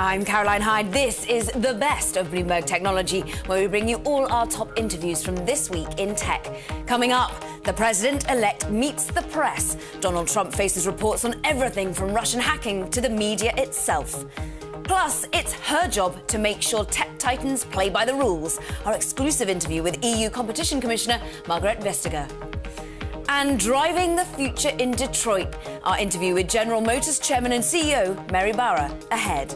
I'm Caroline Hyde. This is the best of Bloomberg Technology, where we bring you all our top interviews from this week in tech. Coming up, the president-elect meets the press. Donald Trump faces reports on everything from Russian hacking to the media itself. Plus, it's her job to make sure tech titans play by the rules. Our exclusive interview with EU Competition Commissioner Margrethe Vestager. And driving the future in Detroit, our interview with General Motors Chairman and CEO Mary Barra ahead.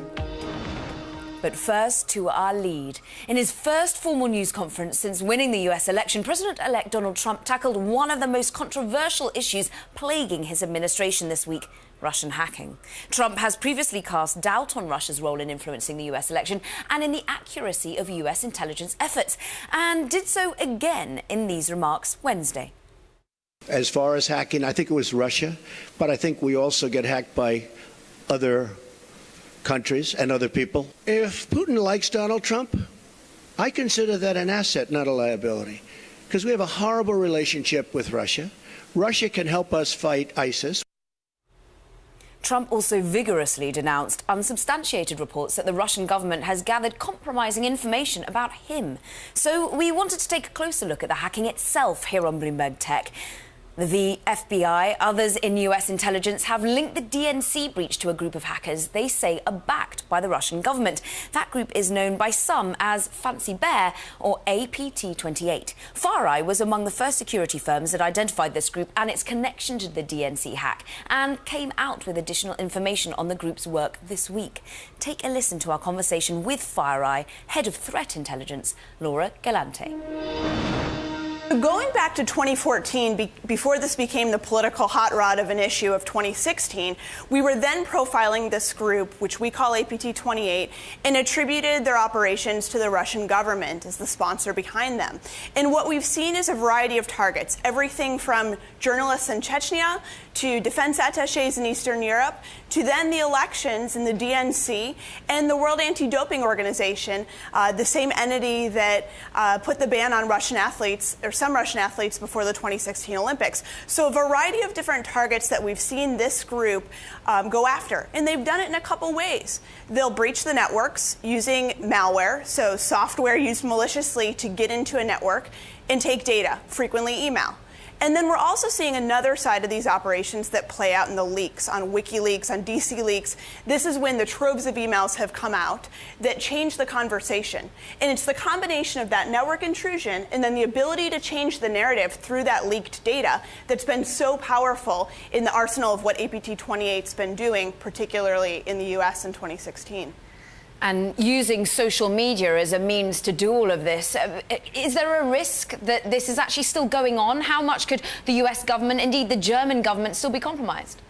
But first, to our lead. In his first formal news conference since winning the US election, President-elect Donald Trump tackled one of the most controversial issues plaguing his administration this week: Russian hacking. Trump has previously cast doubt on Russia's role in influencing the US election and in the accuracy of US intelligence efforts, and did so again in these remarks Wednesday. As far as hacking, I think it was Russia, but I think we also get hacked by other countries and other people. If Putin likes Donald Trump, I consider that an asset, not a liability, because we have a horrible relationship with Russia. Russia can help us fight ISIS. Trump also vigorously denounced unsubstantiated reports that the Russian government has gathered compromising information about him. So we wanted to take a closer look at the hacking itself here on Bloomberg Tech. The FBI, others in US intelligence, have linked the DNC breach to a group of hackers they say are backed by the Russian government. That group is known by some as Fancy Bear or APT28. FireEye was among the first security firms that identified this group and its connection to the DNC hack, and came out with additional information on the group's work this week. Take a listen to our conversation with FireEye Head of Threat Intelligence, Laura Galante. Going back to 2014, before this became the political hot rod of an issue of 2016, we were then profiling this group, which we call APT28, and attributed their operations to the Russian government as the sponsor behind them. And what we've seen is a variety of targets, everything from journalists in Chechnya to defense attachés in Eastern Europe, to then the elections in the DNC and the World Anti-Doping Organization, the same entity that put the ban on Russian athletes, or some Russian athletes, before the 2016 Olympics. So a variety of different targets that we've seen this group go after. And they've done it in a couple ways. They'll breach the networks using malware, so software used maliciously to get into a network and take data, frequently email. And then we're also seeing another side of these operations that play out in the leaks, on WikiLeaks, on DC Leaks. This is when the troves of emails have come out that change the conversation. And it's the combination of that network intrusion and then the ability to change the narrative through that leaked data that's been so powerful in the arsenal of what APT28's been doing, particularly in the US in 2016. And using social media as a means to do all of this, is there a risk that this is actually still going on? How much could the US government, indeed the German government, still be compromised?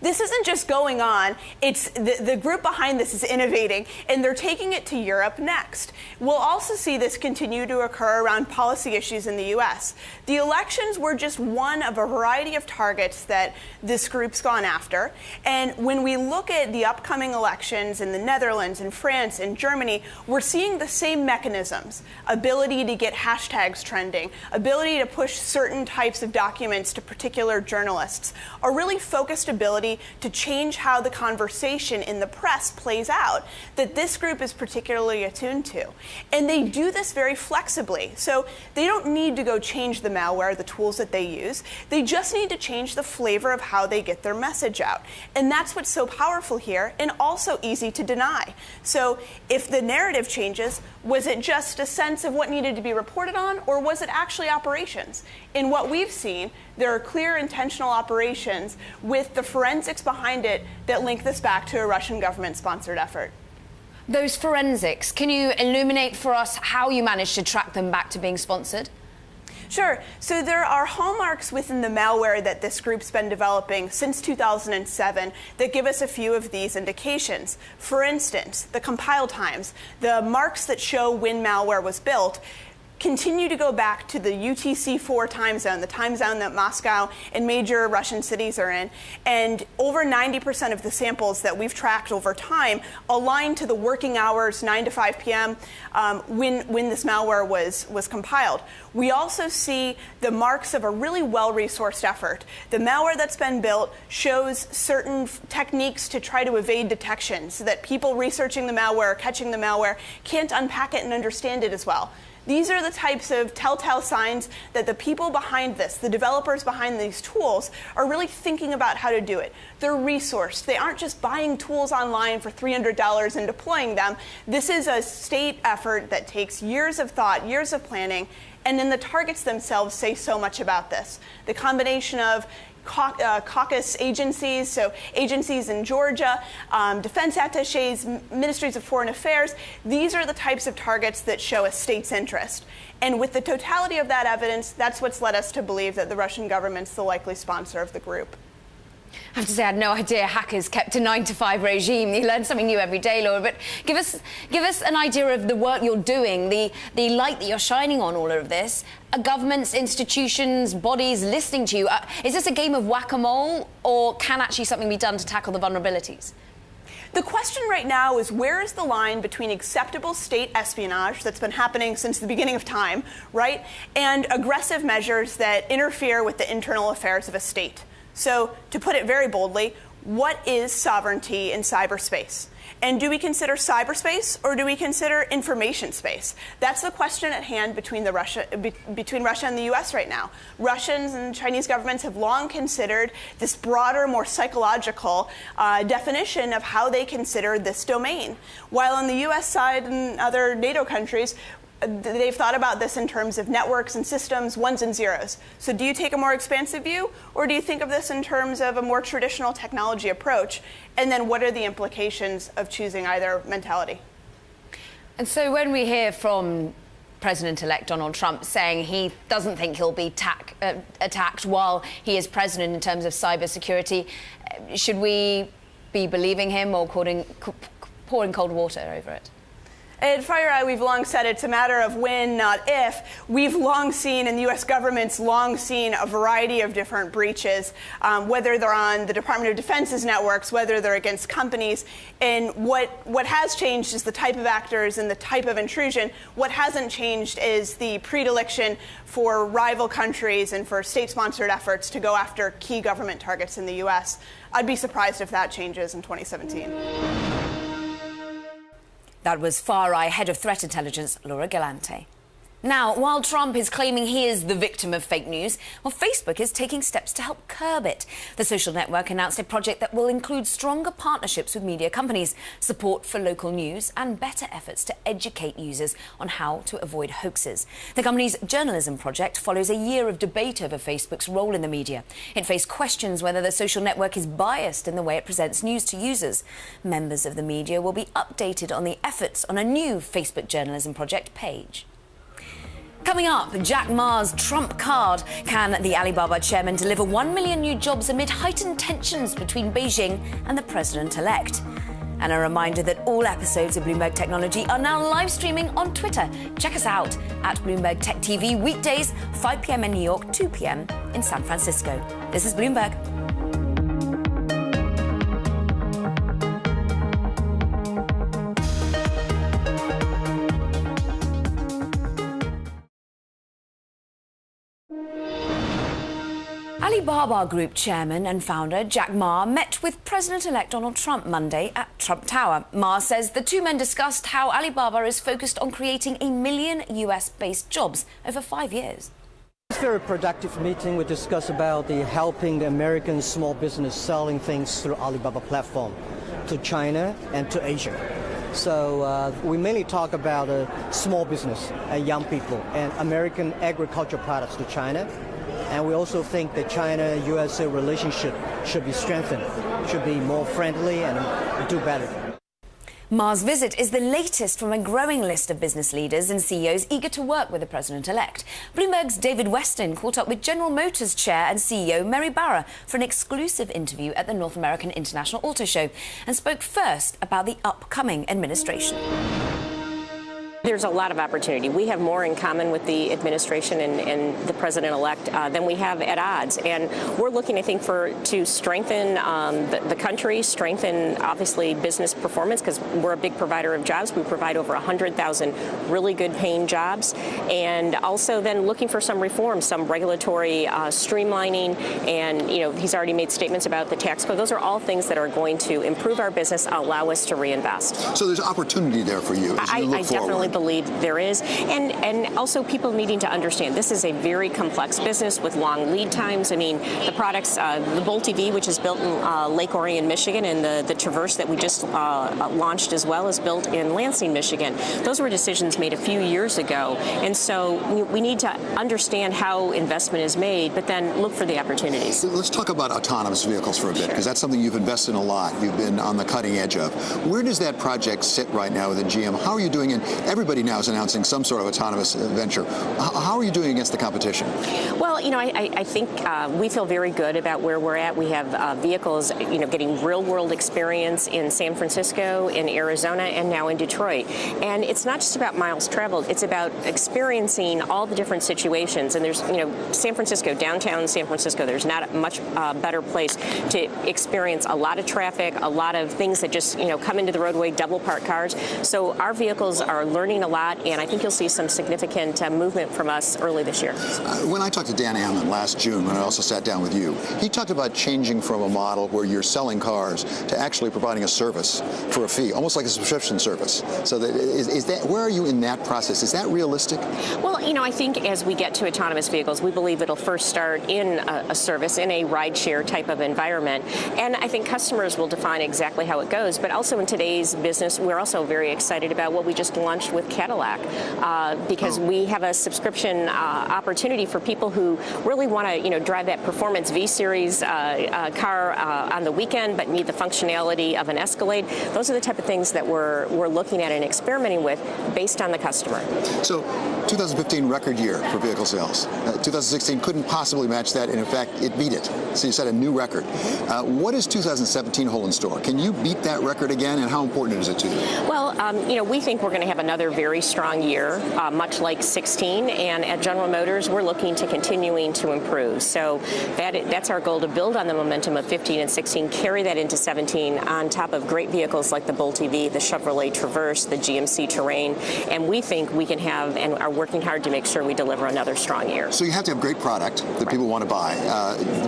This isn't just going on, it's the group behind this is innovating, and they're taking it to Europe next. We'll also see this continue to occur around policy issues in the US. The elections were just one of a variety of targets that this group's gone after. And when we look at the upcoming elections in the Netherlands, in France, in Germany, we're seeing the same mechanisms. Ability to get hashtags trending, ability to push certain types of documents to particular journalists, a really focused ability to change how the conversation in the press plays out that this group is particularly attuned to. And they do this very flexibly. So they don't need to go change the malware, the tools that they use. They just need to change the flavor of how they get their message out. And that's what's so powerful here and also easy to deny. So if the narrative changes, was it just a sense of what needed to be reported on, or was it actually operations? In what we've seen, there are clear intentional operations with the forensics behind it that link this back to a Russian government-sponsored effort. Those forensics, can you illuminate for us how you managed to track them back to being sponsored? Sure. So there are hallmarks within the malware that this group's been developing since 2007 that give us a few of these indications. For instance, the compile times, the marks that show when malware was built, continue to go back to the UTC-4 time zone, the time zone that Moscow and major Russian cities are in. And over 90% of the samples that we've tracked over time align to the working hours, 9 to 5 p.m., when this malware was compiled. We also see the marks of a really well-resourced effort. The malware that's been built shows certain techniques to try to evade detection so that people researching the malware, catching the malware, can't unpack it and understand it as well. These are the types of telltale signs that the people behind this, the developers behind these tools, are really thinking about how to do it. They're resourced. They aren't just buying tools online for $300 and deploying them. This is a state effort that takes years of thought, years of planning, and then the targets themselves say so much about this. The combination of caucus agencies, so agencies in Georgia, defense attaches, ministries of foreign affairs, these are the types of targets that show a state's interest. And with the totality of that evidence, that's what's led us to believe that the Russian government's the likely sponsor of the group. I have to say, I had no idea hackers kept a 9-to-5 regime. You learn something new every day, Laura. But give us an idea of the work you're doing, the light that you're shining on all of this. Are governments, institutions, bodies listening to you? Is this a game of whack-a-mole, or can actually something be done to tackle the vulnerabilities? The question right now is, where is the line between acceptable state espionage that's been happening since the beginning of time, right, and aggressive measures that interfere with the internal affairs of a state? So, to put it very boldly, what is sovereignty in cyberspace? And do we consider cyberspace, or do we consider information space? That's the question at hand between Russia and the U.S. right now. Russians and Chinese governments have long considered this broader, more psychological definition of how they consider this domain. While on the U.S. side and other NATO countries, they've thought about this in terms of networks and systems, ones and zeros. So do you take a more expansive view, or do you think of this in terms of a more traditional technology approach? And then what are the implications of choosing either mentality? And so when we hear from President-elect Donald Trump saying he doesn't think he'll be attacked while he is president in terms of cybersecurity, should we be believing him or pouring cold water over it? At FireEye, we've long said it's a matter of when, not if. We've long seen, and the U.S. government's long seen, a variety of different breaches, whether they're on the Department of Defense's networks, whether they're against companies. And what has changed is the type of actors and the type of intrusion. What hasn't changed is the predilection for rival countries and for state-sponsored efforts to go after key government targets in the U.S. I'd be surprised if that changes in 2017. That was FireEye Head of Threat Intelligence, Laura Galante. Now, while Trump is claiming he is the victim of fake news, well, Facebook is taking steps to help curb it. The social network announced a project that will include stronger partnerships with media companies, support for local news, and better efforts to educate users on how to avoid hoaxes. The company's journalism project follows a year of debate over Facebook's role in the media. It faced questions whether the social network is biased in the way it presents news to users. Members of the media will be updated on the efforts on a new Facebook journalism project page. Coming up, Jack Ma's Trump card. Can the Alibaba chairman deliver 1 million new jobs amid heightened tensions between Beijing and the president-elect? And a reminder that all episodes of Bloomberg Technology are now live streaming on Twitter. Check us out at Bloomberg Tech TV weekdays, 5 p.m. in New York, 2 p.m. in San Francisco. This is Bloomberg. Alibaba Group chairman and founder Jack Ma met with President-elect Donald Trump Monday at Trump Tower. Ma says the two men discussed how Alibaba is focused on creating 1 million US-based jobs over 5 years. It's a very productive meeting. We discussed about helping the American small business selling things through Alibaba platform to China and to Asia. So we mainly talk about small business, young people, and American agricultural products to China. And we also think the China-USA relationship should be strengthened, should be more friendly and do better. Ma's visit is the latest from a growing list of business leaders and CEOs eager to work with the president-elect. Bloomberg's David Weston caught up with General Motors chair and CEO Mary Barra for an exclusive interview at the North American International Auto Show and spoke first about the upcoming administration. There's a lot of opportunity. We have more in common with the administration and the president-elect than we have at odds. And we're looking, I think, to strengthen the country, strengthen, obviously, business performance, because we're a big provider of jobs. We provide over 100,000 really good paying jobs. And also then looking for some reforms, some regulatory streamlining. And, you know, he's already made statements about the tax code. Those are all things that are going to improve our business, allow us to reinvest. So there's opportunity there for you as you look forward. I definitely believe there is. And also people needing to understand this is a very complex business with long lead times. I mean, the products, the Bolt EV, which is built in Lake Orion, Michigan, and the Traverse that we just launched as well is built in Lansing, Michigan. Those were decisions made a few years ago. And so we need to understand how investment is made, but then look for the opportunities. Let's talk about autonomous vehicles for a bit, because that's something you've invested in a lot. You've been on the cutting edge of. Where does that project sit right now within GM? How are you doing? And everybody now is announcing some sort of autonomous venture. How are you doing against the competition? Well, you know, I think we feel very good about where we're at. We have vehicles, you know, getting real-world experience in San Francisco, in Arizona, and now in Detroit. And it's not just about miles traveled. It's about experiencing all the different situations. And there's, you know, San Francisco, downtown San Francisco, there's not a much better place to experience a lot of traffic, a lot of things that just, you know, come into the roadway, double parked cars. So our vehicles are learning a lot, and I think you'll see some significant movement from us early this year. When I talked to Dan Amman last June, when I also sat down with you, he talked about changing from a model where you're selling cars to actually providing a service for a fee, almost like a subscription service. So that, is that, where are you in that process? Is that realistic? Well, you know, I think as we get to autonomous vehicles, we believe it'll first start in a service, in a rideshare type of environment. And I think customers will define exactly how it goes. But also in today's business, we're also very excited about what we just launched with Cadillac, because we have a subscription opportunity for people who really want to, you know, drive that performance V-Series car on the weekend, but need the functionality of an Escalade. Those are the type of things that we're looking at and experimenting with based on the customer. So 2015 record year for vehicle sales. 2016 couldn't possibly match that, and in fact, it beat it. So you set a new record. What does 2017 hold in store? Can you beat that record again, and how important is it to you? Well, you know, we think we're going to have another very strong year, much like 16, and at General Motors, we're looking to continuing to improve. So that's our goal, to build on the momentum of 15 and 16, carry that into 17 on top of great vehicles like the Bolt EV, the Chevrolet Traverse, the GMC Terrain, and we think we can have and are working hard to make sure we deliver another strong year. So you have to have great product that people want to buy.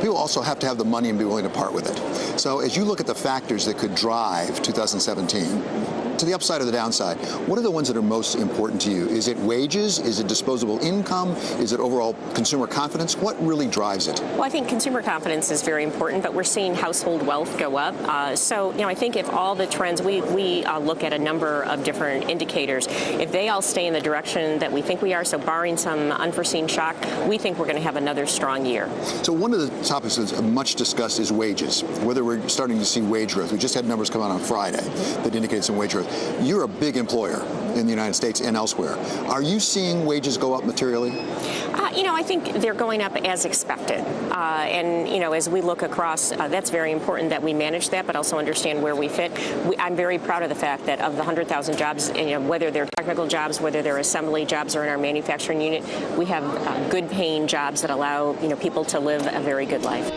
People also have to have the money and be willing to part with it. So as you look at the factors that could drive 2017, to the upside or the downside, what are the ones that are most important to you? Is it wages? Is it disposable income? Is it overall consumer confidence? What really drives it? Well, I think consumer confidence is very important, but we're seeing household wealth go up. So, you know, I think if all the trends, we look at a number of different indicators. If they all stay in the direction that we think we are, so barring some unforeseen shock, we think we're going to have another strong year. So one of the topics that's much discussed is wages, whether we're starting to see wage growth. We just had numbers come out on Friday that indicated some wage growth. You're a big employer in the United States and elsewhere. Are you seeing wages go up materially? You know, I think they're going up as expected. And, you know, as we look across, that's very important that we manage that, but also understand where we fit. I'm very proud of the fact that of the 100,000 jobs, you know, whether they're technical jobs, whether they're assembly jobs or in our manufacturing unit, we have good paying jobs that allow, you know, people to live a very good life.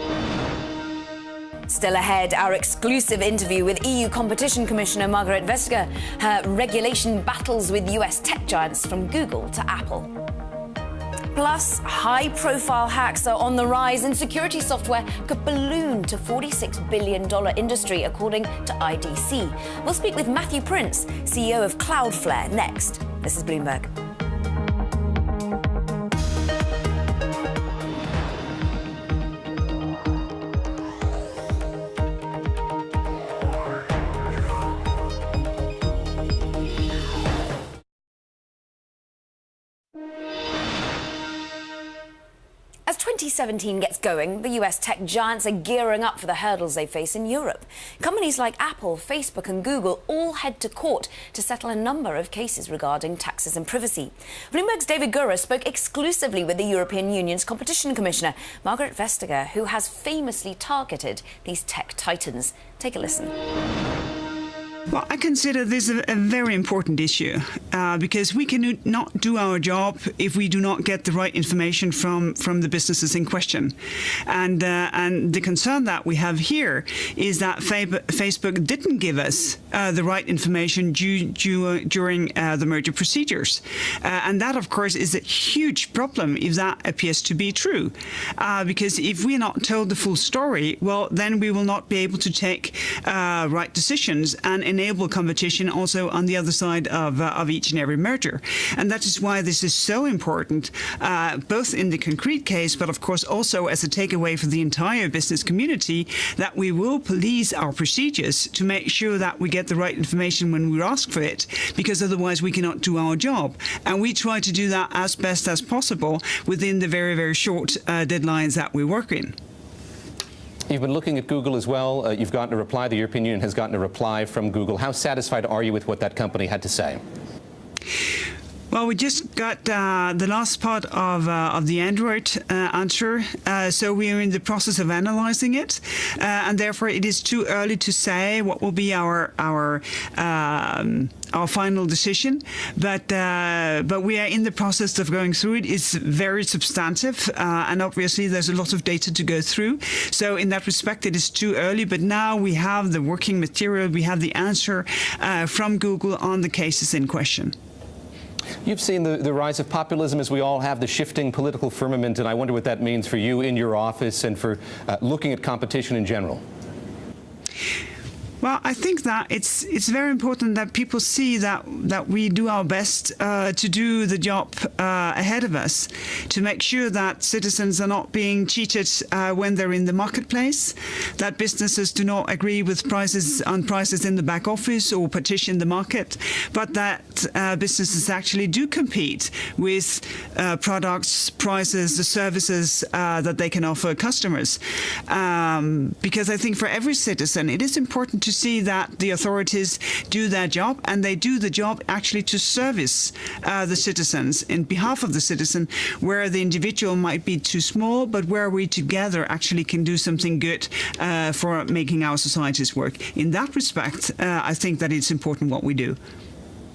Still ahead, our exclusive interview with EU Competition Commissioner Margaret Vestager, her regulation battles with US tech giants from Google to Apple. Plus, high-profile hacks are on the rise, and security software could balloon to $46 billion industry, according to IDC. We'll speak with Matthew Prince, CEO of Cloudflare, next. This is Bloomberg. As 2017 gets going, the US tech giants are gearing up for the hurdles they face in Europe. Companies like Apple, Facebook and Google all head to court to settle a number of cases regarding taxes and privacy. Bloomberg's David Gura spoke exclusively with the European Union's Competition Commissioner, Margaret Vestager, who has famously targeted these tech titans. Take a listen. Well, I consider this a very important issue because we cannot do our job if we do not get the right information from the businesses in question. And the concern that we have here is that Facebook didn't give us the right information during the merger procedures. And that, of course, is a huge problem if that appears to be true. Because if we're not told the full story, well, then we will not be able to take right decisions and enable competition also on the other side of each and every merger. And that is why this is so important, both in the concrete case, but of course also as a takeaway for the entire business community, that we will police our procedures to make sure that we get the right information when we ask for it, because otherwise we cannot do our job. And we try to do that as best as possible within the very, very short deadlines that we work in. You've been looking at Google as well. You've gotten a reply. The European Union has gotten a reply from Google. How satisfied are you with what that company had to say? Well, we just got the last part of the Android answer, so we are in the process of analyzing it, and therefore it is too early to say what will be our final decision. But we are in the process of going through it. It's very substantive, and obviously there's a lot of data to go through. So in that respect, it is too early. But now we have the working material. We have the answer from Google on the cases in question. You've seen the rise of populism, as we all have, the shifting political firmament, and I wonder what that means for you in your office and for looking at competition in general. Well, I think that it's very important that people see that we do our best to do the job ahead of us, to make sure that citizens are not being cheated when they're in the marketplace, that businesses do not agree with prices in the back office or petition the market, but that businesses actually do compete with products, prices, the services that they can offer customers. Because I think for every citizen, it is important to see that the authorities do their job, and they do the job actually to service the citizens in behalf of the citizen, where the individual might be too small, but where we together actually can do something good for making our societies work. In that respect, I think that it's important what we do.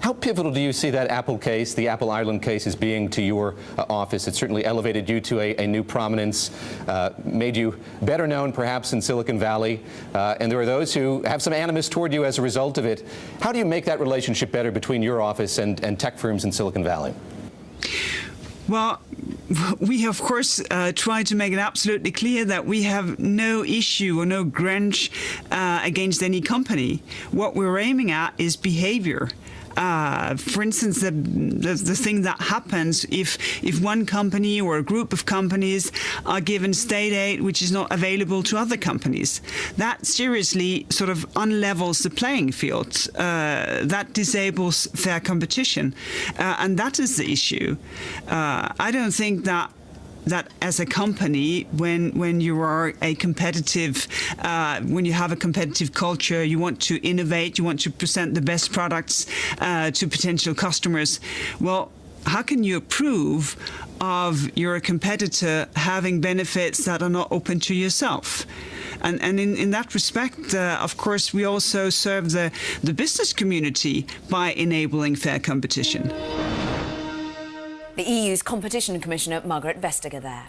How pivotal do you see that Apple case, the Apple Ireland case, as being to your office? It certainly elevated you to a new prominence, made you better known perhaps in Silicon Valley, and there are those who have some animus toward you as a result of it. How do you make that relationship better between your office and tech firms in Silicon Valley? Well, we, of course, try to make it absolutely clear that we have no issue or no grudge against any company. What we're aiming at is behavior. For instance, the thing that happens if one company or a group of companies are given state aid which is not available to other companies, that seriously sort of unlevels the playing field. That disables fair competition, and that is the issue. I don't think that as a company, when you are a competitive, when you have a competitive culture, you want to innovate, you want to present the best products to potential customers. Well, how can you approve of your competitor having benefits that are not open to yourself? And in that respect, of course, we also serve the business community by enabling fair competition. The EU's Competition Commissioner, Margaret Vestager there.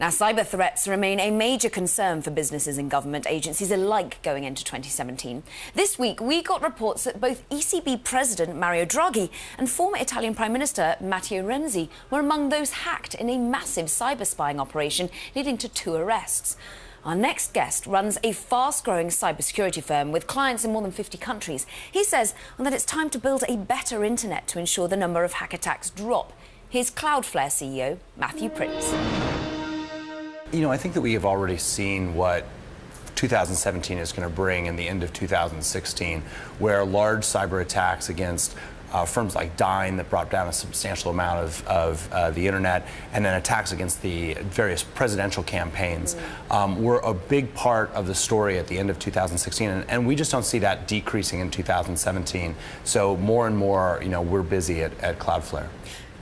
Now, cyber threats remain a major concern for businesses and government agencies alike going into 2017. This week, we got reports that both ECB President Mario Draghi and former Italian Prime Minister Matteo Renzi were among those hacked in a massive cyber spying operation leading to 2 arrests. Our next guest runs a fast-growing cybersecurity firm with clients in more than 50 countries. He says that it's time to build a better internet to ensure the number of hack attacks drop. Here's Cloudflare CEO Matthew Prince. You know, I think that we have already seen what 2017 is going to bring in the end of 2016, where large cyber attacks against firms like Dyn that brought down a substantial amount of the internet, and then attacks against the various presidential campaigns were a big part of the story at the end of 2016, and we just don't see that decreasing in 2017. So more and more, you know, we're busy at Cloudflare.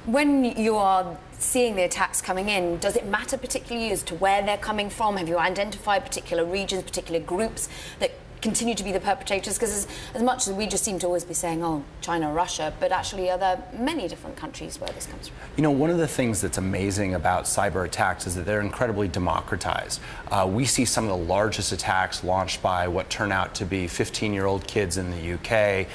When you are seeing the attacks coming in, does it matter particularly as to where they're coming from? Have you identified particular regions, particular groups that continue to be the perpetrators? Because as much as we just seem to always be saying, oh, China, Russia, but actually are there many different countries where this comes from? You know, one of the things that's amazing about cyber attacks is that they're incredibly democratized. We see some of the largest attacks launched by what turn out to be 15-year-old kids in the UK,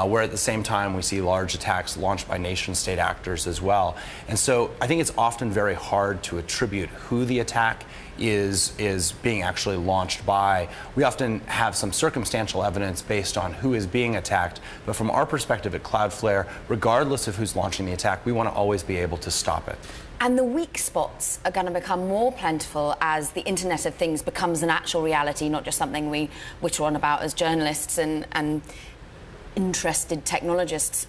where at the same time we see large attacks launched by nation-state actors as well. And so I think it's often very hard to attribute who the attack is being actually launched by. We often have some circumstantial evidence based on who is being attacked, but from our perspective at Cloudflare, regardless of who's launching the attack, we want to always be able to stop it. And the weak spots are going to become more plentiful as the Internet of Things becomes an actual reality, not just something we witter on about as journalists and interested technologists.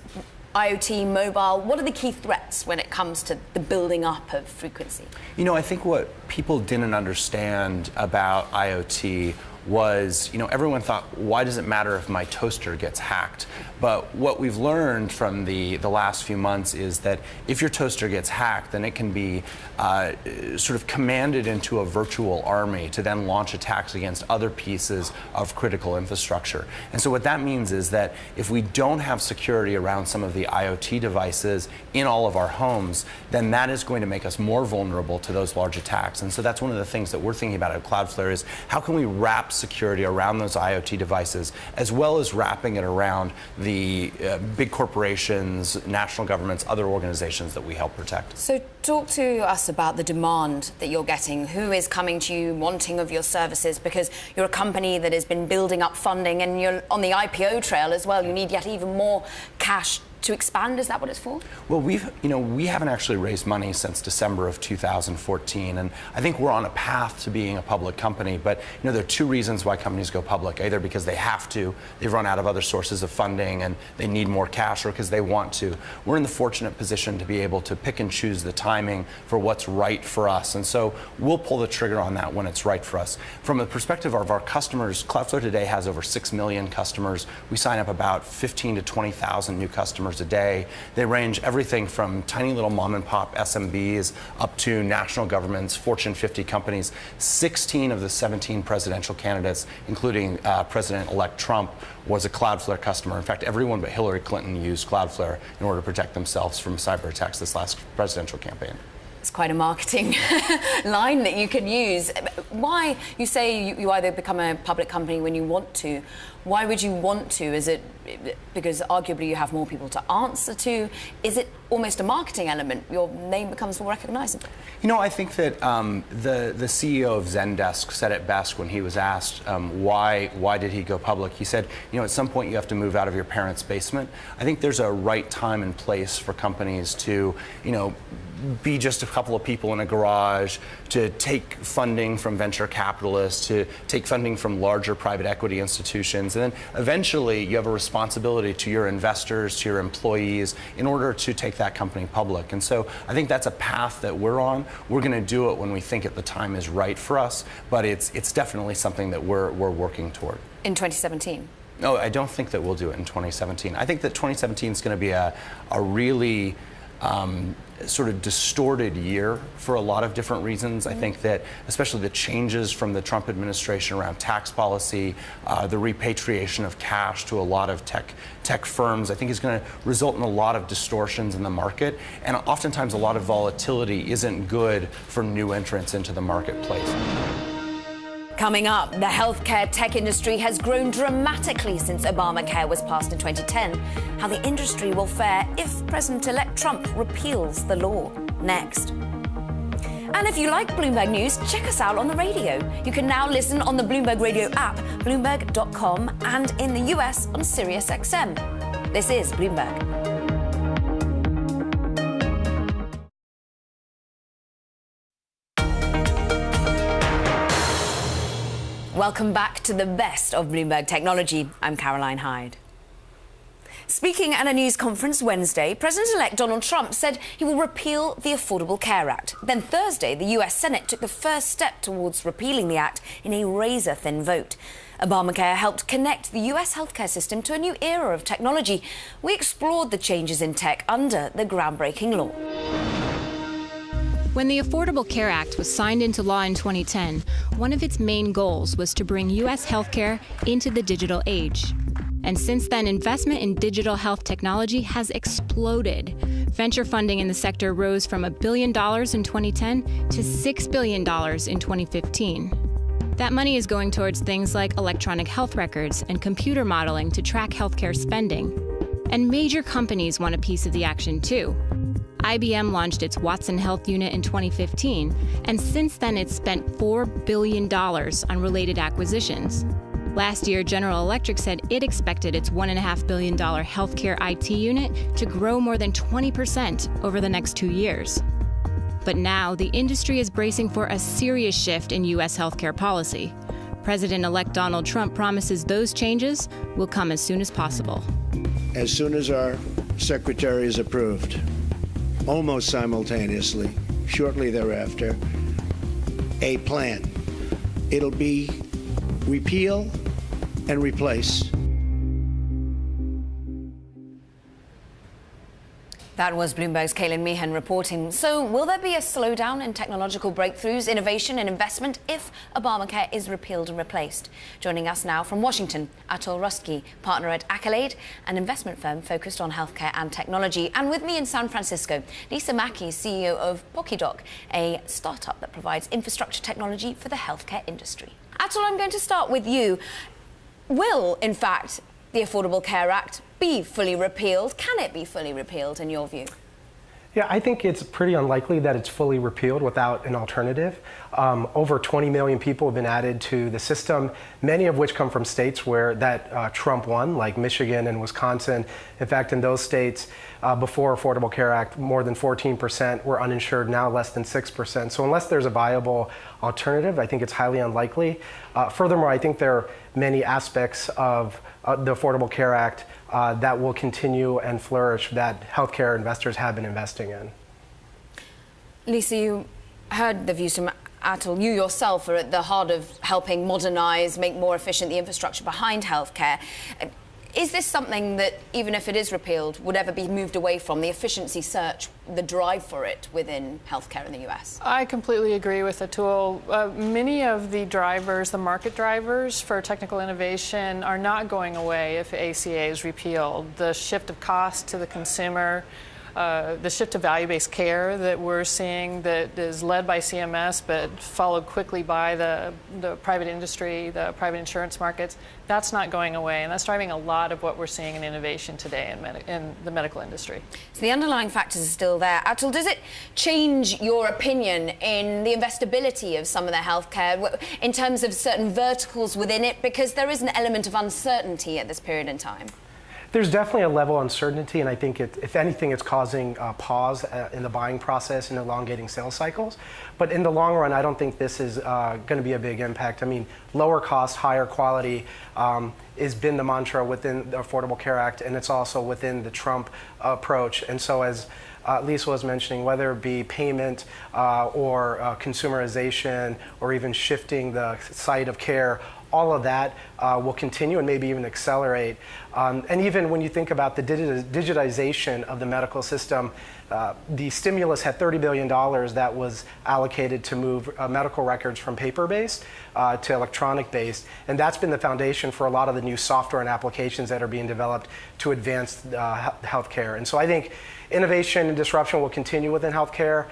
IoT, mobile, what are the key threats when it comes to the building up of frequency? You know, I think what people didn't understand about IoT was, you know, everyone thought, why does it matter if my toaster gets hacked? But what we've learned from the last few months is that if your toaster gets hacked, then it can be sort of commanded into a virtual army to then launch attacks against other pieces of critical infrastructure. And so what that means is that if we don't have security around some of the IoT devices in all of our homes, then that is going to make us more vulnerable to those large attacks. And so that's one of the things that we're thinking about at Cloudflare is how can we wrap security around those IoT devices, as well as wrapping it around the big corporations, national governments, other organizations that we help protect. So talk to us about the demand that you're getting. Who is coming to you wanting of your services? Because you're a company that has been building up funding and you're on the IPO trail as well. You need yet even more cash to expand. Is that what it's for? Well, we haven't actually raised money since December of 2014, and I think we're on a path to being a public company. But there are two reasons why companies go public: either because they have to, they've run out of other sources of funding and they need more cash, or because they want to. We're in the fortunate position to be able to pick and choose the timing for what's right for us, and so we'll pull the trigger on that when it's right for us. From the perspective of our customers, Cloudflare today has over 6 million customers. We sign up about 15 to 20,000 new customers a day. They range everything from tiny little mom and pop SMBs up to national governments, Fortune 50 companies. 16 of the 17 presidential candidates, including President-elect Trump, was a Cloudflare customer. In fact, everyone but Hillary Clinton used Cloudflare in order to protect themselves from cyber attacks this last presidential campaign. It's quite a marketing line that you can use. Why, you say you either become a public company when you want to. Why would you want to? Is it because arguably you have more people to answer to? Is it almost a marketing element? Your name becomes more recognizable. I think that the CEO of Zendesk said it best when he was asked why did he go public. He said, at some point you have to move out of your parents' basement. I think there's a right time and place for companies to, be just a couple of people in a garage, to take funding from venture capitalists, to take funding from larger private equity institutions. And then eventually you have a responsibility to your investors, to your employees, in order to take that company public. And so I think that's a path that we're on. We're going to do it when we think the time is right for us, but it's definitely something that we're working toward. In 2017? No, I don't think that we'll do it in 2017. I think that 2017 is going to be a really sort of distorted year for a lot of different reasons. I think that especially the changes from the Trump administration around tax policy, the repatriation of cash to a lot of tech firms, I think is going to result in a lot of distortions in the market. And oftentimes a lot of volatility isn't good for new entrants into the marketplace. Coming up, the healthcare tech industry has grown dramatically since Obamacare was passed in 2010. How the industry will fare if President-elect Trump repeals the law. Next. And if you like Bloomberg News, check us out on the radio. You can now listen on the Bloomberg Radio app, Bloomberg.com, and in the US on SiriusXM. This is Bloomberg. Welcome back to the best of Bloomberg Technology. I'm Caroline Hyde. Speaking at a news conference Wednesday, President-elect Donald Trump said he will repeal the Affordable Care Act. Then Thursday, the US Senate took the first step towards repealing the act in a razor-thin vote. Obamacare helped connect the US healthcare system to a new era of technology. We explored the changes in tech under the groundbreaking law. When the Affordable Care Act was signed into law in 2010, one of its main goals was to bring U.S. healthcare into the digital age. And since then, investment in digital health technology has exploded. Venture funding in the sector rose from $1 billion in 2010 to $6 billion in 2015. That money is going towards things like electronic health records and computer modeling to track healthcare spending. And major companies want a piece of the action, too. IBM launched its Watson Health unit in 2015, and since then it's spent $4 billion on related acquisitions. Last year, General Electric said it expected its $1.5 billion healthcare IT unit to grow more than 20% over the next 2 years. But now, the industry is bracing for a serious shift in U.S. healthcare policy. President-elect Donald Trump promises those changes will come as soon as possible. As soon as our secretary is approved, almost simultaneously, shortly thereafter, a plan. It'll be repeal and replace. That was Bloomberg's Kaylin Meehan reporting. So will there be a slowdown in technological breakthroughs, innovation and investment if Obamacare is repealed and replaced? Joining us now from Washington, Atul Rusky, partner at Accolade, an investment firm focused on healthcare and technology. And with me in San Francisco, Lisa Mackey, CEO of PokiDoc, a startup that provides infrastructure technology for the healthcare industry. Atul, I'm going to start with you. Will, in fact, the Affordable Care Act be fully repealed? Can it be fully repealed, in your view? Yeah, I think it's pretty unlikely that it's fully repealed without an alternative. Over 20 million people have been added to the system, many of which come from states where Trump won, like Michigan and Wisconsin. In fact, in those states, before Affordable Care Act, more than 14% were uninsured, now less than 6%. So unless there's a viable alternative, I think it's highly unlikely. Furthermore, I think there are many aspects of the Affordable Care Act that will continue and flourish that healthcare investors have been investing in. Lisa, you heard the views from Atul. You yourself are at the heart of helping modernize, make more efficient the infrastructure behind healthcare. Is this something that, even if it is repealed, would ever be moved away from, the efficiency search, the drive for it within healthcare in the US? I completely agree with Atul. Many of the drivers, the market drivers for technical innovation, are not going away if ACA is repealed. The shift of cost to the consumer, the shift to value-based care that we're seeing that is led by CMS but followed quickly by the private industry, the private insurance markets, that's not going away. And that's driving a lot of what we're seeing in innovation today in the medical industry. So the underlying factors are still there. Atul, does it change your opinion in the investability of some of the healthcare in terms of certain verticals within it? Because there is an element of uncertainty at this period in time. There's definitely a level of uncertainty, and I think, if anything, it's causing a pause in the buying process and elongating sales cycles. But in the long run, I don't think this is going to be a big impact. I mean, lower cost, higher quality has been the mantra within the Affordable Care Act, and it's also within the Trump approach. And so as Lisa was mentioning, whether it be payment or consumerization or even shifting the site of care, all of that will continue and maybe even accelerate. And even when you think about the digitization of the medical system, the stimulus had $30 billion that was allocated to move medical records from paper-based to electronic-based. And that's been the foundation for a lot of the new software and applications that are being developed to advance healthcare. And so I think innovation and disruption will continue within healthcare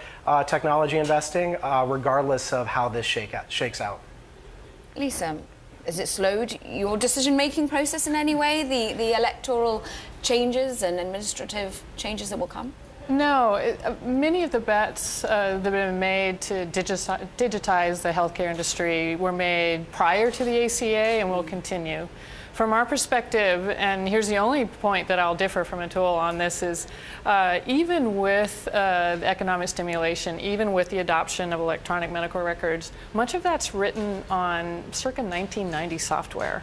technology investing, regardless of how this shakes out. Lisa, has it slowed your decision-making process in any way, the electoral changes and administrative changes that will come? No, many of the bets that have been made to digitize the healthcare industry were made prior to the ACA and will continue. From our perspective, and here's the only point that I'll differ from Atul on this, is even with the economic stimulation, even with the adoption of electronic medical records, much of that's written on circa 1990 software.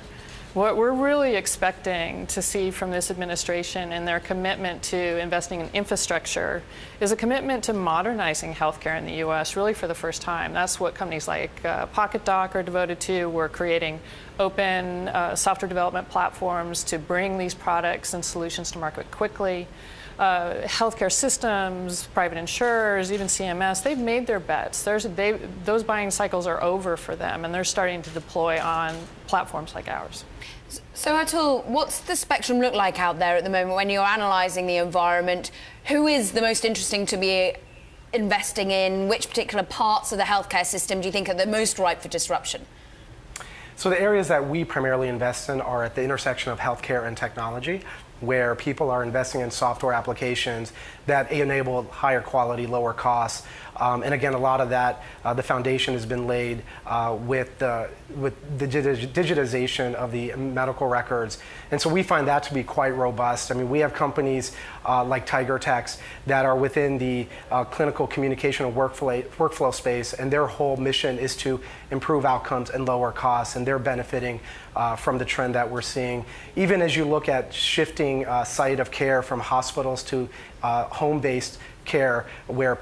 What we're really expecting to see from this administration and their commitment to investing in infrastructure is a commitment to modernizing healthcare in the U.S. really for the first time. That's what companies like PokiDoc are devoted to. We're creating open software development platforms to bring these products and solutions to market quickly. Healthcare systems, private insurers, even CMS, they've made their bets. Those buying cycles are over for them, and they're starting to deploy on platforms like ours. So, Atul, what's the spectrum look like out there at the moment when you're analysing the environment? Who is the most interesting to be investing in? Which particular parts of the healthcare system do you think are the most ripe for disruption? So the areas that we primarily invest in are at the intersection of healthcare and technology, where people are investing in software applications that enable higher quality, lower costs. And again, a lot of that, the foundation has been laid with the digitization of the medical records. And so we find that to be quite robust. I mean, we have companies like TigerTex that are within the clinical communication and workflow space, and their whole mission is to improve outcomes and lower costs, and they're benefiting from the trend that we're seeing. Even as you look at shifting site of care from hospitals to home-based care, where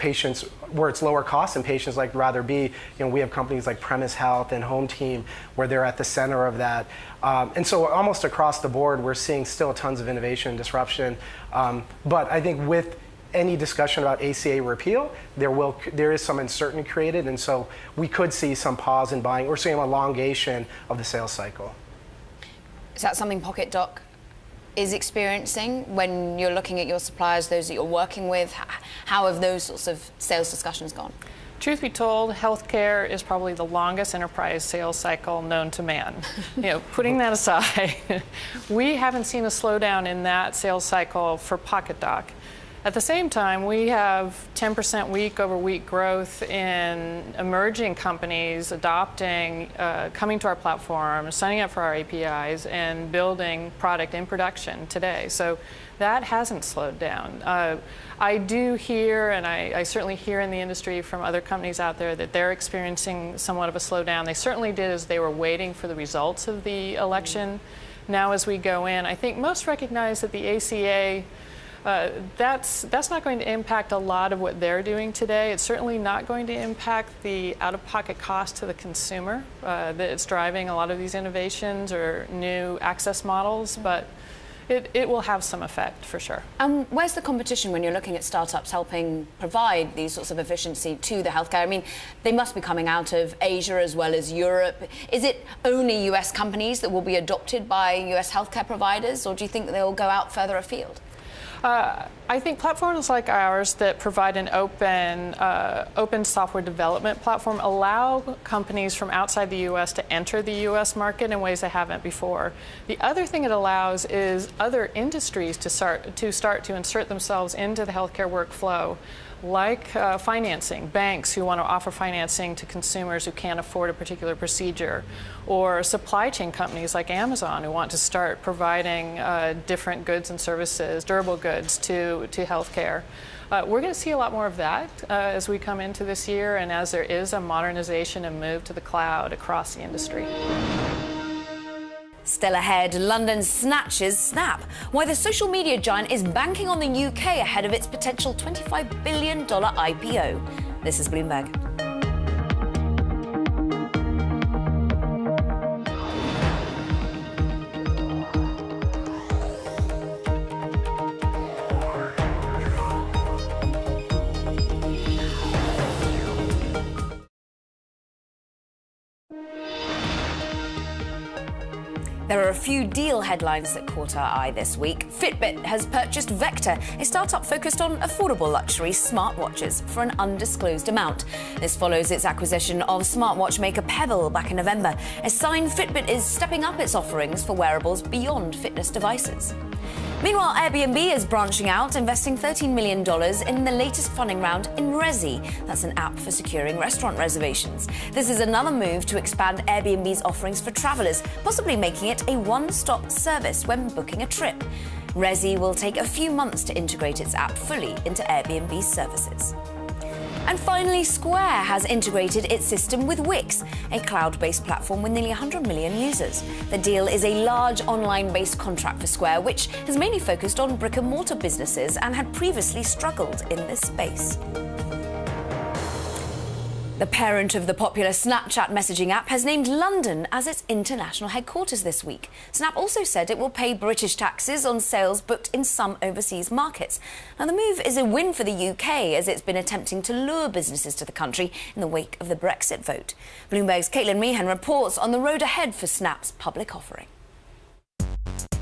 it's lower cost and patients like rather be, we have companies like Premise Health and Home Team where they're at the center of that. And so almost across the board, we're seeing still tons of innovation and disruption. But I think with any discussion about ACA repeal, there is some uncertainty created, and so we could see some pause in buying. We're seeing an elongation of the sales cycle. Is that something PocketDoc is experiencing when you're looking at your suppliers, those that you're working with? How have those sorts of sales discussions gone? Truth be told, healthcare is probably the longest enterprise sales cycle known to man. Putting that aside, we haven't seen a slowdown in that sales cycle for PocketDoc. At the same time, we have 10% week-over-week growth in emerging companies adopting, coming to our platform, signing up for our APIs, and building product in production today. So that hasn't slowed down. I do hear, and I certainly hear in the industry from other companies out there, that they're experiencing somewhat of a slowdown. They certainly did as they were waiting for the results of the election. Now as we go in, I think most recognize that the ACA, that's not going to impact a lot of what they're doing today. It's certainly not going to impact the out-of-pocket cost to the consumer that's driving a lot of these innovations or new access models, but it will have some effect for sure. And where's the competition when you're looking at startups helping provide these sorts of efficiency to the healthcare? I mean, they must be coming out of Asia as well as Europe. Is it only US companies that will be adopted by US healthcare providers, or do you think they'll go out further afield? I think platforms like ours that provide an open software development platform allow companies from outside the U.S. to enter the U.S. market in ways they haven't before. The other thing it allows is other industries to start to insert themselves into the healthcare workflow, like financing, banks who want to offer financing to consumers who can't afford a particular procedure, or supply chain companies like Amazon who want to start providing different goods and services, durable goods to healthcare. We're going to see a lot more of that as we come into this year and as there is a modernization and move to the cloud across the industry. Still ahead, London snatches Snap, why the social media giant is banking on the UK ahead of its potential $25 billion IPO. This is Bloomberg. There are a few deal headlines that caught our eye this week. Fitbit has purchased Vector, a startup focused on affordable luxury smartwatches, for an undisclosed amount. This follows its acquisition of smartwatch maker Pebble back in November. A sign Fitbit is stepping up its offerings for wearables beyond fitness devices. Meanwhile, Airbnb is branching out, investing $13 million in the latest funding round in Resi. That's an app for securing restaurant reservations. This is another move to expand Airbnb's offerings for travelers, possibly making it a one-stop service when booking a trip. Resi will take a few months to integrate its app fully into Airbnb's services. And finally, Square has integrated its system with Wix, a cloud-based platform with nearly 100 million users. The deal is a large online-based contract for Square, which has mainly focused on brick-and-mortar businesses and had previously struggled in this space. The parent of the popular Snapchat messaging app has named London as its international headquarters this week. Snap also said it will pay British taxes on sales booked in some overseas markets. Now, the move is a win for the UK, as it's been attempting to lure businesses to the country in the wake of the Brexit vote. Bloomberg's Caitlin Meehan reports on the road ahead for Snap's public offering.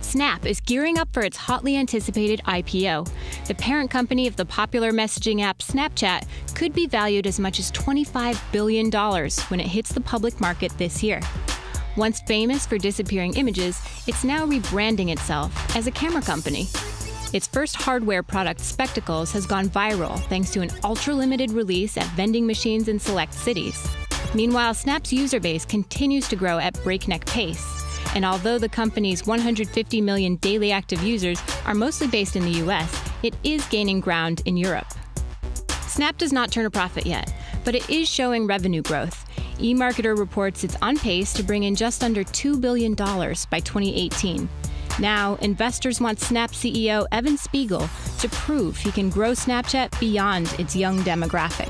Snap is gearing up for its hotly anticipated IPO. The parent company of the popular messaging app Snapchat could be valued as much as $25 billion when it hits the public market this year. Once famous for disappearing images, it's now rebranding itself as a camera company. Its first hardware product, Spectacles, has gone viral thanks to an ultra-limited release at vending machines in select cities. Meanwhile, Snap's user base continues to grow at breakneck pace. And although the company's 150 million daily active users are mostly based in the US, it is gaining ground in Europe. Snap does not turn a profit yet, but it is showing revenue growth. eMarketer reports it's on pace to bring in just under $2 billion by 2018. Now, investors want Snap CEO Evan Spiegel to prove he can grow Snapchat beyond its young demographic.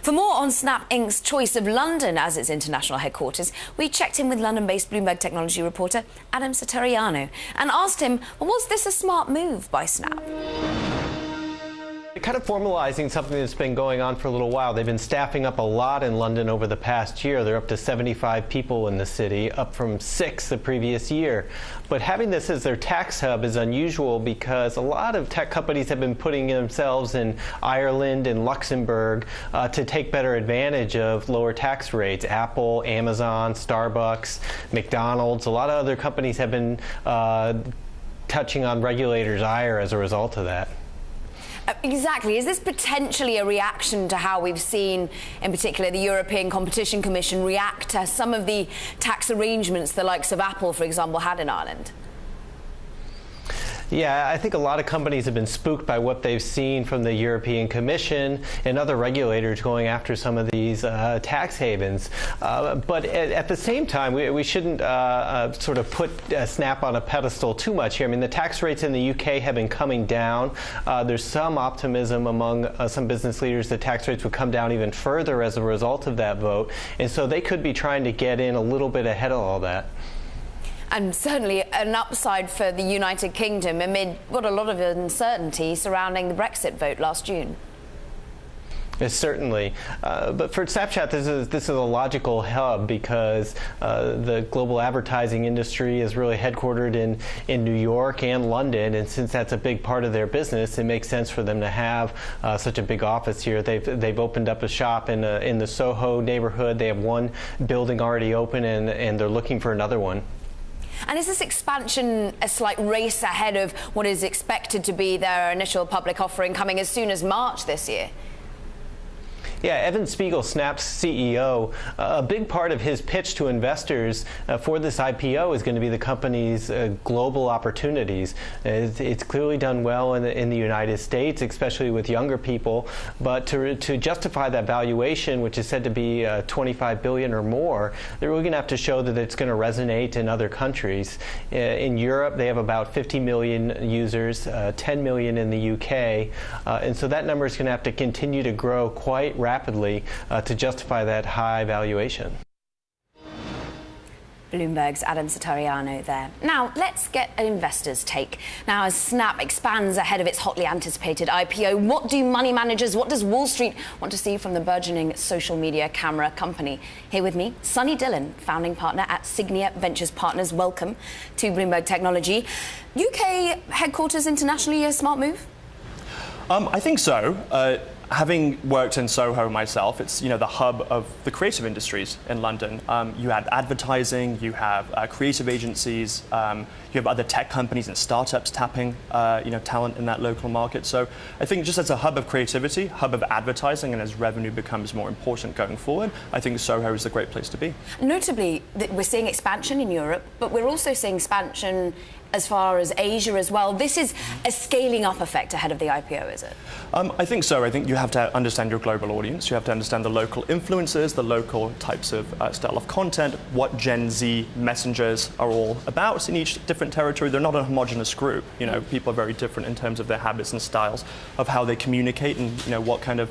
For more on Snap Inc.'s choice of London as its international headquarters, we checked in with London-based Bloomberg technology reporter Adam Satariano and asked him, well, was this a smart move by Snap? Kind of formalizing something that's been going on for a little while. They've been staffing up a lot in London over the past year. They're up to 75 people in the city, up from 6 the previous year. But having this as their tax hub is unusual because a lot of tech companies have been putting themselves in Ireland and Luxembourg to take better advantage of lower tax rates. Apple, Amazon, Starbucks, McDonald's, a lot of other companies have been touching on regulators' ire as a result of that. Exactly. Is this potentially a reaction to how we've seen, in particular, the European Competition Commission react to some of the tax arrangements the likes of Apple, for example, had in Ireland? Yeah, I think a lot of companies have been spooked by what they've seen from the European Commission and other regulators going after some of these tax havens. But at the same time, we shouldn't sort of put Snap on a pedestal too much here. I mean, the tax rates in the UK have been coming down. There's some optimism among some business leaders that tax rates would come down even further as a result of that vote. And so they could be trying to get in a little bit ahead of all that. And certainly an upside for the United Kingdom amid what a lot of uncertainty surrounding the Brexit vote last June. Certainly, but for Snapchat, this is a logical hub because the global advertising industry is really headquartered in New York and London, and since that's a big part of their business, it makes sense for them to have such a big office here. They've opened up a shop in the Soho neighborhood. They have one building already open, and they're looking for another one. And is this expansion a slight race ahead of what is expected to be their initial public offering coming as soon as March this year? Yeah, Evan Spiegel, Snap's CEO, a big part of his pitch to investors for this IPO is going to be the company's global opportunities. It's clearly done well in the United States, especially with younger people. But to justify that valuation, which is said to be $25 billion or more, they're really going to have to show that it's going to resonate in other countries. In Europe, they have about 50 million users, 10 million in the UK. And so that number is going to have to continue to grow quite rapidly to justify that high valuation. Bloomberg's Adam Satariano there. Now, let's get an investor's take. Now, as Snap expands ahead of its hotly anticipated IPO, what do money managers, what does Wall Street want to see from the burgeoning social media camera company? Here with me, Sunny Dillon, founding partner at Signia Ventures Partners. Welcome to Bloomberg Technology. UK headquarters internationally, a smart move? I think so. Having worked in Soho myself, it's the hub of the creative industries in London. You have advertising, you have creative agencies, you have other tech companies and startups tapping talent in that local market. So I think just as a hub of creativity, hub of advertising, and as revenue becomes more important going forward, I think Soho is a great place to be. Notably, we're seeing expansion in Europe, but we're also seeing expansion as far as Asia as well. This is a scaling up effect ahead of the IPO, is it? I think so. I think you have to understand your global audience. You have to understand the local influencers, the local types of style of content, what Gen Z messengers are all about in each different territory. They're not a homogenous group. People are very different in terms of their habits and styles of how they communicate and what kind of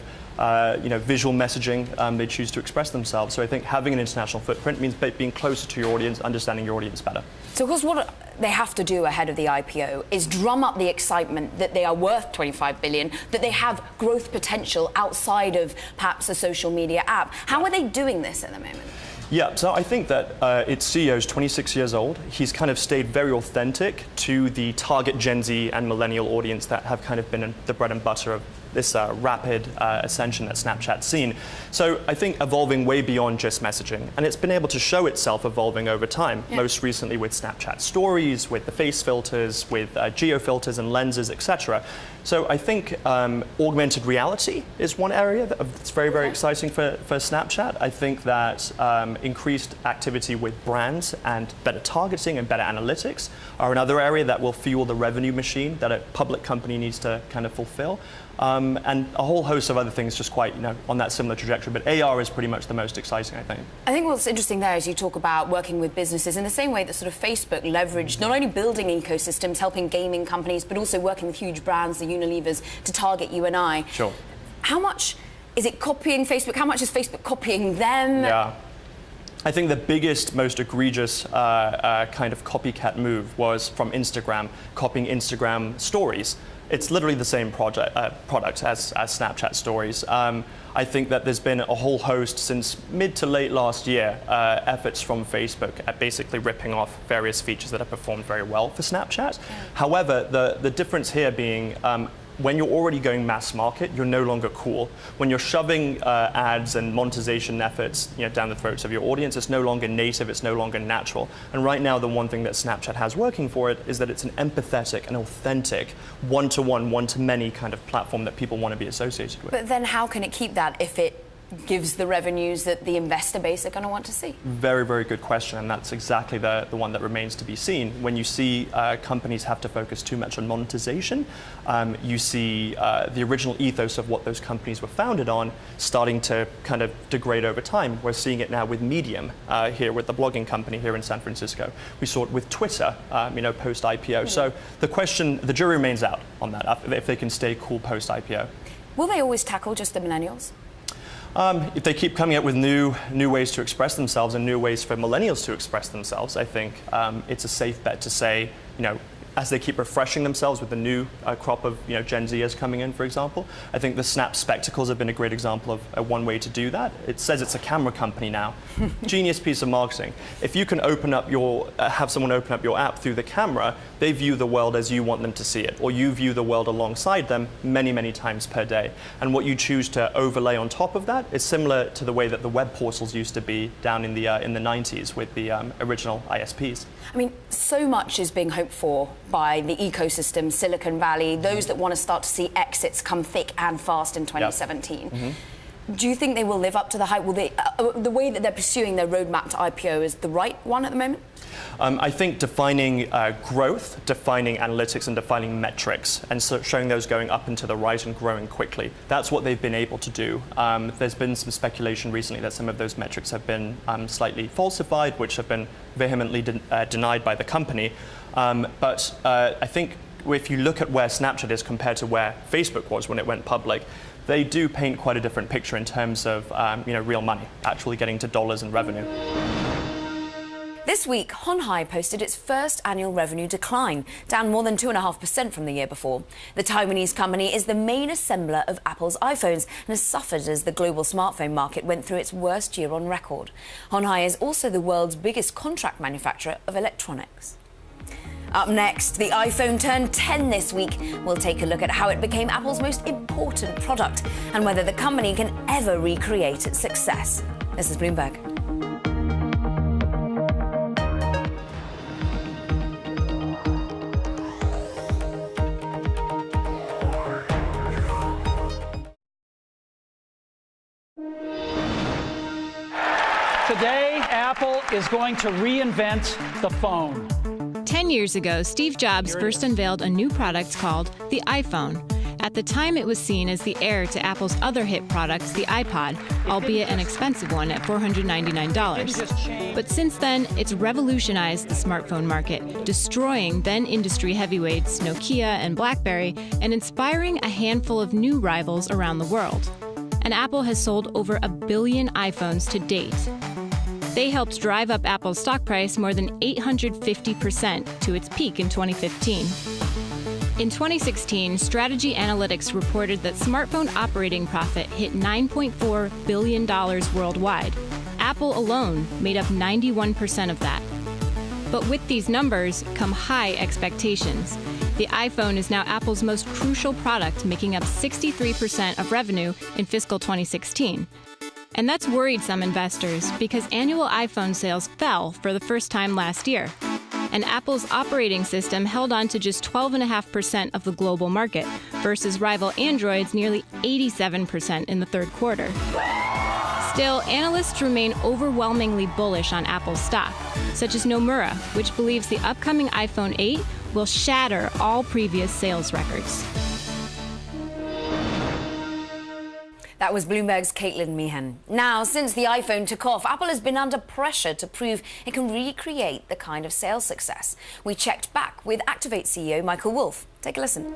visual messaging they choose to express themselves. So I think having an international footprint means being closer to your audience, understanding your audience better. So of course what they have to do ahead of the IPO is drum up the excitement that they are worth 25 billion, that they have growth potential outside of perhaps a social media app. How are they doing this at the moment? Yeah, so I think that its CEO is 26 years old. He's kind of stayed very authentic to the target Gen Z and millennial audience that have kind of been the bread and butter of this rapid ascension that Snapchat's seen. So I think evolving way beyond just messaging. And it's been able to show itself evolving over time, most recently with Snapchat stories, with the face filters, with geo filters and lenses, etc. So I think augmented reality is one area that's very, very exciting for Snapchat. I think that increased activity with brands and better targeting and better analytics are another area that will fuel the revenue machine that a public company needs to kind of fulfill. And a whole host of other things just quite, on that similar trajectory. But AR is pretty much the most exciting, I think. I think what's interesting there is you talk about working with businesses in the same way that sort of Facebook leveraged not only building ecosystems, helping gaming companies, but also working with huge brands, the Unilevers, to target you and I. Sure. How much is it copying Facebook? How much is Facebook copying them? Yeah. I think the biggest, most egregious kind of copycat move was from Instagram, copying Instagram stories. It's literally the same product as Snapchat stories. I think that there's been a whole host since mid to late last year efforts from Facebook at basically ripping off various features that have performed very well for Snapchat. However, the difference here being when you're already going mass market, you're no longer cool. When you're shoving ads and monetization efforts down the throats of your audience, it's no longer native, it's no longer natural. And right now, the one thing that Snapchat has working for it is that it's an empathetic and authentic one-to-one, one-to-many kind of platform that people want to be associated with. But then how can it keep that if it gives the revenues that the investor base are going to want to see? Very, very good question, and that's exactly the one that remains to be seen. When you see companies have to focus too much on monetization, you see the original ethos of what those companies were founded on starting to kind of degrade over time. We're seeing it now with Medium here with the blogging company here in San Francisco. We saw it with Twitter, post-IPO. So the jury remains out on that, if they can stay cool post-IPO. Will they always tackle just the millennials? If they keep coming up with new ways to express themselves and new ways for millennials to express themselves, I think it's a safe bet to say, as they keep refreshing themselves with the new crop of Gen Zers coming in, for example. I think the Snap Spectacles have been a great example of one way to do that. It says it's a camera company now. Genius piece of marketing. If you can have someone open up your app through the camera, they view the world as you want them to see it, or you view the world alongside them many, many times per day. And what you choose to overlay on top of that is similar to the way that the web portals used to be down in the 90s with the original ISPs. I mean, so much is being hoped for by the ecosystem, Silicon Valley, those that want to start to see exits come thick and fast in 2017. Yep. Mm-hmm. Do you think they will live up to the hype? Will they, the way that they're pursuing their roadmap to IPO is the right one at the moment? I think defining growth, defining analytics, and defining metrics, and so showing those going up and to the right and growing quickly. That's what they've been able to do. There's been some speculation recently that some of those metrics have been slightly falsified, which have been vehemently denied by the company. But I think if you look at where Snapchat is compared to where Facebook was when it went public, they do paint quite a different picture in terms of real money, actually getting to dollars and revenue. This week, Honhai posted its first annual revenue decline, down more than 2.5% from the year before. The Taiwanese company is the main assembler of Apple's iPhones and has suffered as the global smartphone market went through its worst year on record. Honhai is also the world's biggest contract manufacturer of electronics. Up next, the iPhone turned 10 this week. We'll take a look at how it became Apple's most important product and whether the company can ever recreate its success. This is Bloomberg. Today, Apple is going to reinvent the phone. 10 years ago, Steve Jobs first unveiled a new product called the iPhone. At the time, it was seen as the heir to Apple's other hit products, the iPod, albeit an expensive one at $499. But since then, it's revolutionized the smartphone market, destroying then-industry heavyweights Nokia and BlackBerry and inspiring a handful of new rivals around the world. And Apple has sold over 1 billion iPhones to date. They helped drive up Apple's stock price more than 850% to its peak in 2015. In 2016, Strategy Analytics reported that smartphone operating profit hit $9.4 billion worldwide. Apple alone made up 91% of that. But with these numbers come high expectations. The iPhone is now Apple's most crucial product, making up 63% of revenue in fiscal 2016. And that's worried some investors because annual iPhone sales fell for the first time last year. And Apple's operating system held on to just 12.5% of the global market versus rival Android's nearly 87% in the third quarter. Still, analysts remain overwhelmingly bullish on Apple's stock, such as Nomura, which believes the upcoming iPhone 8 will shatter all previous sales records. That was Bloomberg's Caitlin Meehan. Now, since the iPhone took off, Apple has been under pressure to prove it can recreate the kind of sales success. We checked back with Activate CEO Michael Wolff. Take a listen.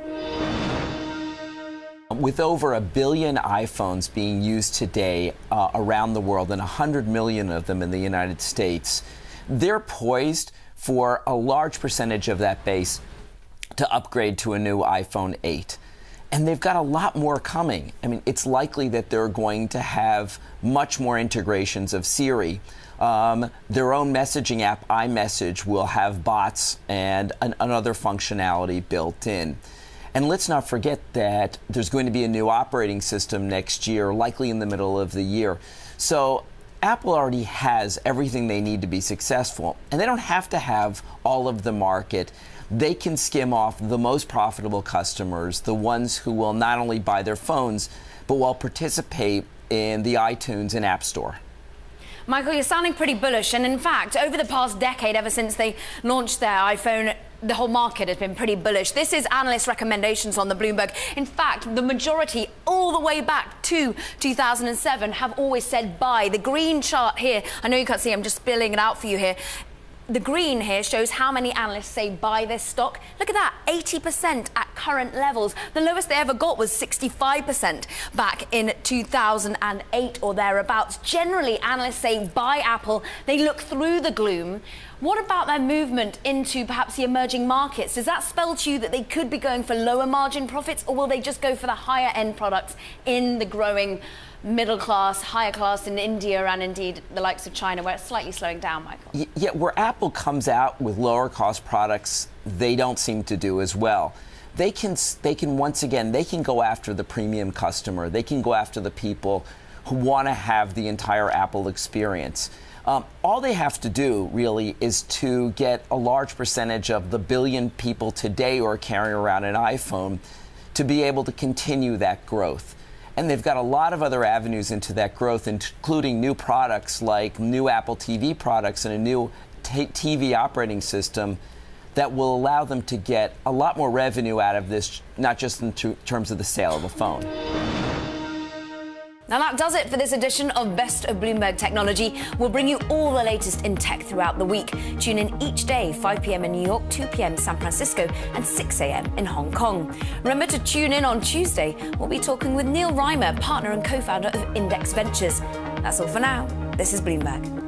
With over 1 billion iPhones being used today around the world and 100 million of them in the United States, they're poised for a large percentage of that base to upgrade to a new iPhone 8. And they've got a lot more coming. I mean, it's likely that they're going to have much more integrations of Siri. Their own messaging app, iMessage, will have bots and another functionality built in. And let's not forget that there's going to be a new operating system next year, likely in the middle of the year. So Apple already has everything they need to be successful, and they don't have to have all of the market. They can skim off the most profitable customers, the ones who will not only buy their phones, but will participate in the iTunes and App Store. Michael, you're sounding pretty bullish. And in fact, over the past decade, ever since they launched their iPhone, the whole market has been pretty bullish. This is analyst recommendations on the Bloomberg. In fact, the majority, all the way back to 2007, have always said buy. The green chart here, I know you can't see, I'm just spilling it out for you here. The green here shows how many analysts say buy this stock. Look at that, 80% at current levels. The lowest they ever got was 65% back in 2008 or thereabouts. Generally, analysts say buy Apple. They look through the gloom. What about their movement into perhaps the emerging markets? Does that spell to you that they could be going for lower margin profits, or will they just go for the higher end products in the growing middle class, higher class in India and indeed the likes of China, where it's slightly slowing down, Michael? Yeah, where Apple comes out with lower cost products, they don't seem to do as well. They can once again, they can go after the premium customer. They can go after the people who want to have the entire Apple experience. All they have to do, really, is to get a large percentage of the billion people today who are carrying around an iPhone to be able to continue that growth. And they've got a lot of other avenues into that growth, including new products like new Apple TV products and a new TV operating system that will allow them to get a lot more revenue out of this, not just in terms of the sale of the phone. Now that does it for this edition of Best of Bloomberg Technology. We'll bring you all the latest in tech throughout the week. Tune in each day, 5 p.m. in New York, 2 p.m. San Francisco, and 6 a.m. in Hong Kong. Remember to tune in on Tuesday. We'll be talking with Neil Reimer, partner and co-founder of Index Ventures. That's all for now. This is Bloomberg.